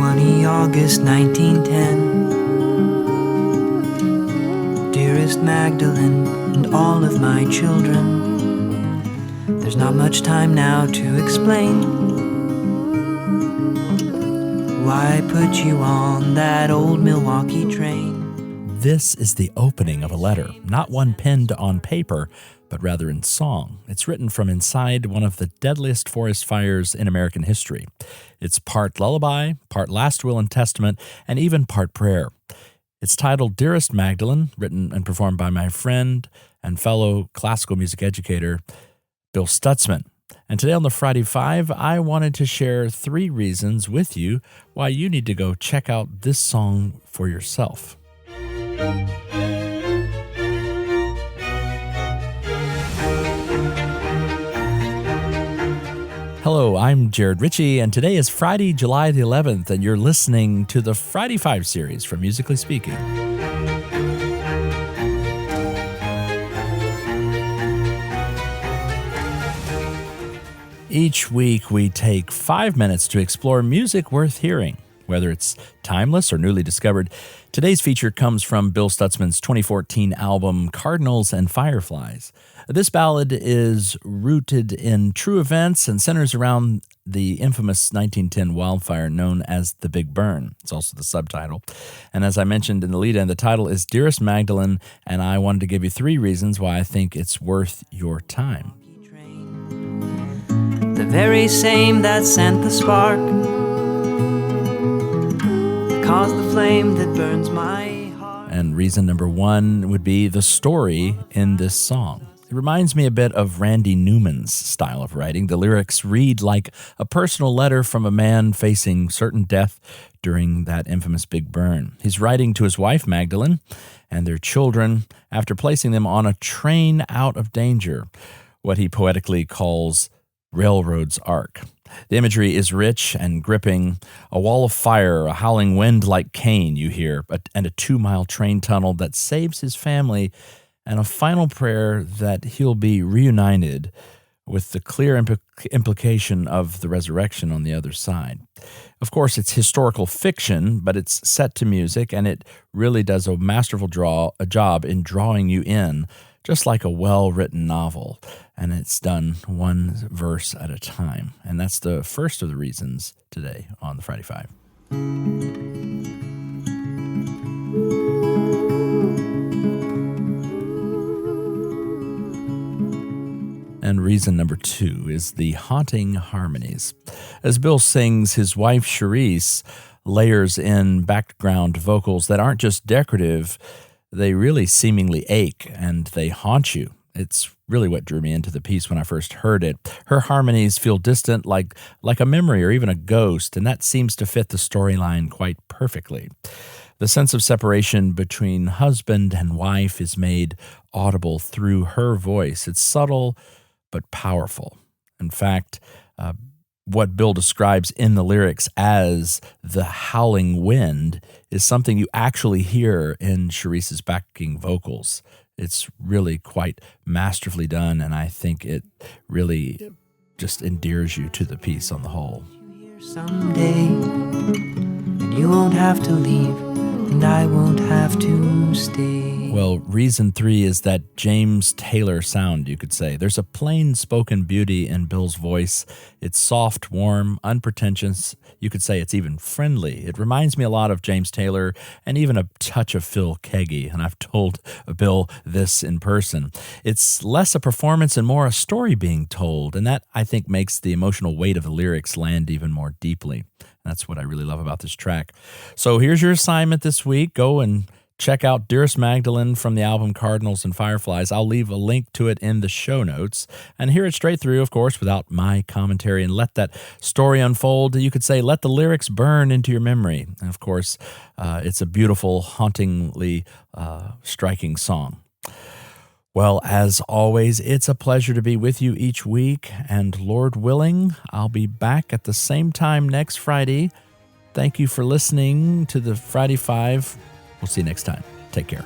20 August 1910. Dearest Magdalene and all of my children, there's not much time now to explain why I put you on that old Milwaukee train. This is the opening of a letter, not one penned on paper, but rather in song. It's written from inside one of the deadliest forest fires in American history. It's part lullaby, part last will and testament, and even part prayer. It's titled Dearest Magdalene, written and performed by my friend and fellow classical music educator, Bill Stutzman. And today on the Friday Five, I wanted to share 3 reasons with you why you need to go check out this song for yourself. Hello, I'm Jared Ritchie, and today is Friday, July the 11th, and you're listening to the Friday Five series from Musically Speaking. Each week, we take 5 minutes to explore music worth hearing, whether it's timeless or newly discovered. Today's feature comes from Bill Stutzman's 2014 album, Cardinals and Fireflies. This ballad is rooted in true events and centers around the infamous 1910 wildfire known as the Big Burn. It's also the subtitle. And as I mentioned in the lead-in, the title is Dearest Magdalene, and I wanted to give you 3 reasons why I think it's worth your time. The very same that sent the spark, caused the flame that burns my heart. And reason number 1 would be the story in this song. It reminds me a bit of Randy Newman's style of writing. The lyrics read like a personal letter from a man facing certain death during that infamous Big Burn. He's writing to his wife, Magdalene, and their children after placing them on a train out of danger, what he poetically calls Railroad's Ark. The imagery is rich and gripping. A wall of fire, a howling wind like Cain, you hear, and a 2-mile train tunnel that saves his family, and a final prayer that he'll be reunited with the clear implication of the resurrection on the other side. Of course, it's historical fiction, but it's set to music, and it really does a masterful job in drawing you in, just like a well-written novel. And it's done one verse at a time. And that's the first of the reasons today on the Friday Five. And reason number 2 is the haunting harmonies. As Bill sings, his wife Charisse layers in background vocals that aren't just decorative, they really seemingly ache and they haunt you. It's really what drew me into the piece when I first heard it. Her harmonies feel distant, like a memory or even a ghost, and that seems to fit the storyline quite perfectly. The sense of separation between husband and wife is made audible through her voice. It's subtle but powerful. In fact, what Bill describes in the lyrics as the howling wind is something you actually hear in Charisse's backing vocals. It's really quite masterfully done, and I think it really just endears you to the piece on the whole. Someday, and you won't have to leave, and I won't have to stay. Well, reason 3 is that James Taylor sound, you could say. There's a plain-spoken beauty in Bill's voice. It's soft, warm, unpretentious. You could say it's even friendly. It reminds me a lot of James Taylor and even a touch of Phil Keaggy, and I've told Bill this in person. It's less a performance and more a story being told, and that, I think, makes the emotional weight of the lyrics land even more deeply. That's what I really love about this track. So here's your assignment this week. Go and check out Dearest Magdalene from the album Cardinals and Fireflies. I'll leave a link to it in the show notes. And hear it straight through, of course, without my commentary, and let that story unfold. You could say, let the lyrics burn into your memory. And of course, it's a beautiful, hauntingly striking song. Well, as always, it's a pleasure to be with you each week. And Lord willing, I'll be back at the same time next Friday. Thank you for listening to the Friday Five. We'll see you next time. Take care.